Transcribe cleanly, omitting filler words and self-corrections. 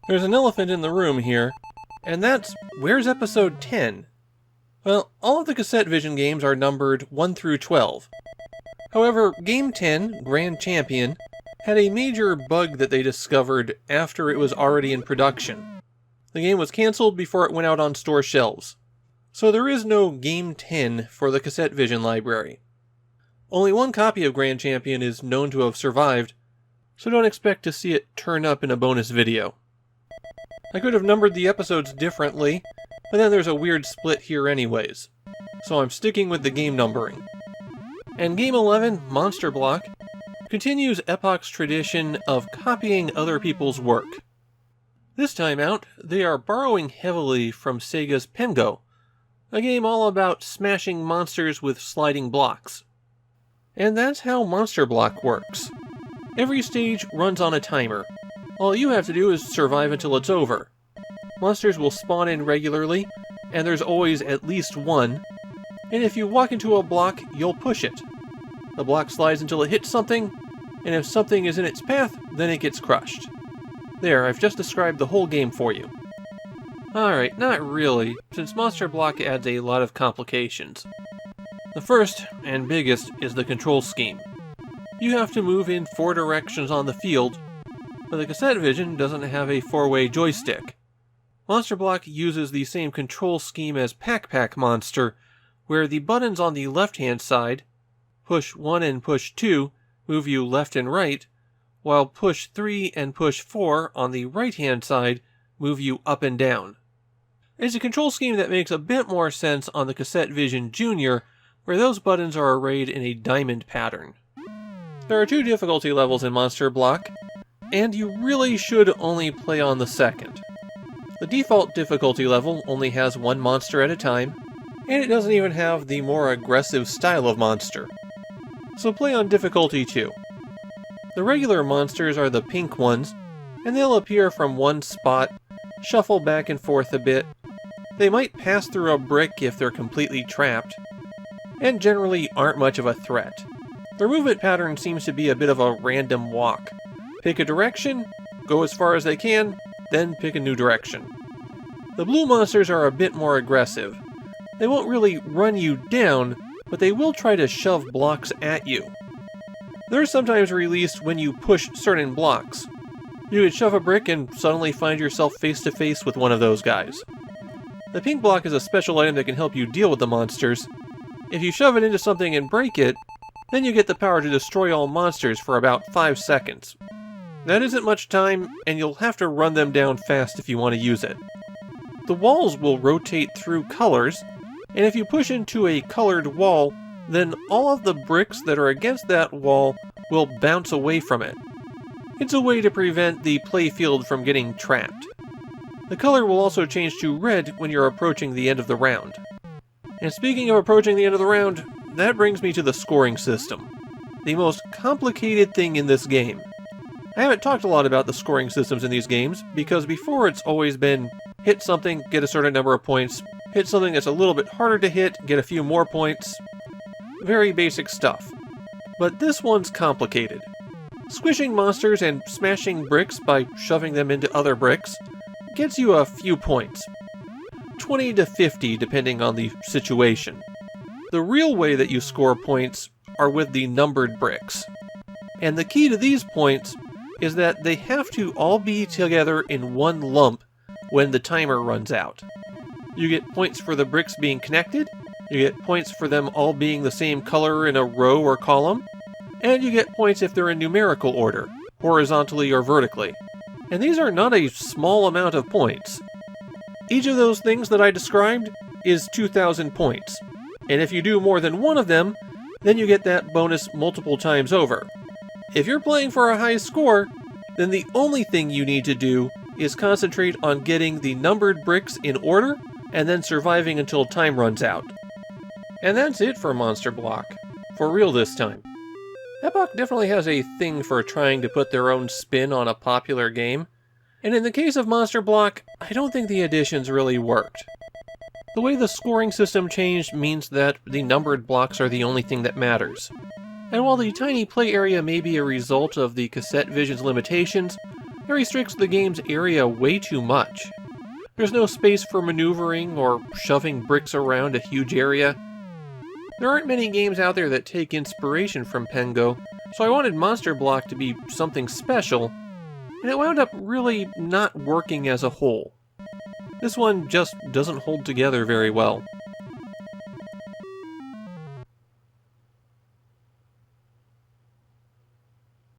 There's an elephant in the room here, and that's, where's episode 10? Well, all of the Cassette Vision games are numbered 1 through 12. However, Game 10, Grand Champion, had a major bug that they discovered after it was already in production. The game was cancelled before it went out on store shelves. So there is no Game 10 for the Cassette Vision library. Only one copy of Grand Champion is known to have survived, so don't expect to see it turn up in a bonus video. I could have numbered the episodes differently, but then there's a weird split here anyways, so I'm sticking with the game numbering. And Game 11, Monster Block, continues Epoch's tradition of copying other people's work. This time out, they are borrowing heavily from Sega's Pengo, a game all about smashing monsters with sliding blocks. And that's how Monster Block works. Every stage runs on a timer. All you have to do is survive until it's over. Monsters will spawn in regularly, and there's always at least one, and if you walk into a block, you'll push it. The block slides until it hits something, and if something is in its path, then it gets crushed. There, I've just described the whole game for you. Alright, not really, since Monster Block adds a lot of complications. The first, and biggest, is the control scheme. You have to move in 4 directions on the field, but the Cassette Vision doesn't have a 4-way joystick. Monster Block uses the same control scheme as Pac-Pac Monster, where the buttons on the left-hand side, push 1 and push 2, move you left and right, while push 3 and push 4 on the right-hand side move you up and down. It's a control scheme that makes a bit more sense on the Cassette Vision Junior, where those buttons are arrayed in a diamond pattern. There are 2 difficulty levels in Monster Block, and you really should only play on the second. The default difficulty level only has 1 monster at a time, and it doesn't even have the more aggressive style of monster. So play on difficulty 2. The regular monsters are the pink ones, and they'll appear from one spot, shuffle back and forth a bit. They might pass through a brick if they're completely trapped, and generally aren't much of a threat. Their movement pattern seems to be a bit of a random walk. Pick a direction, go as far as they can, then pick a new direction. The blue monsters are a bit more aggressive. They won't really run you down, but they will try to shove blocks at you. They're sometimes released when you push certain blocks. You could shove a brick and suddenly find yourself face to face with one of those guys. The pink block is a special item that can help you deal with the monsters. If you shove it into something and break it, then you get the power to destroy all monsters for about 5 seconds. That isn't much time, and you'll have to run them down fast if you want to use it. The walls will rotate through colors, and if you push into a colored wall, then all of the bricks that are against that wall will bounce away from it. It's a way to prevent the playfield from getting trapped. The color will also change to red when you're approaching the end of the round. And speaking of approaching the end of the round, that brings me to the scoring system. The most complicated thing in this game. I haven't talked a lot about the scoring systems in these games, because before it's always been hit something, get a certain number of points, hit something that's a little bit harder to hit, get a few more points. Very basic stuff. But this one's complicated. Squishing monsters and smashing bricks by shoving them into other bricks gets you a few points. 20 to 50 depending on the situation. The real way that you score points are with the numbered bricks. And the key to these points is that they have to all be together in one lump when the timer runs out. You get points for the bricks being connected, you get points for them all being the same color in a row or column, and you get points if they're in numerical order, horizontally or vertically. And these are not a small amount of points. Each of those things that I described is 2,000 points, and if you do more than one of them, then you get that bonus multiple times over. If you're playing for a high score, then the only thing you need to do is concentrate on getting the numbered bricks in order, and then surviving until time runs out. And that's it for Monster Block. For real this time. Epoch definitely has a thing for trying to put their own spin on a popular game, and in the case of Monster Block, I don't think the additions really worked. The way the scoring system changed means that the numbered blocks are the only thing that matters. And while the tiny play area may be a result of the Cassette Vision's limitations, It restricts the game's area way too much. There's no space for maneuvering or shoving bricks around a huge area. There aren't many games out there that take inspiration from Pengo, so I wanted Monster Block to be something special, and it wound up really not working as a whole. This one just doesn't hold together very well.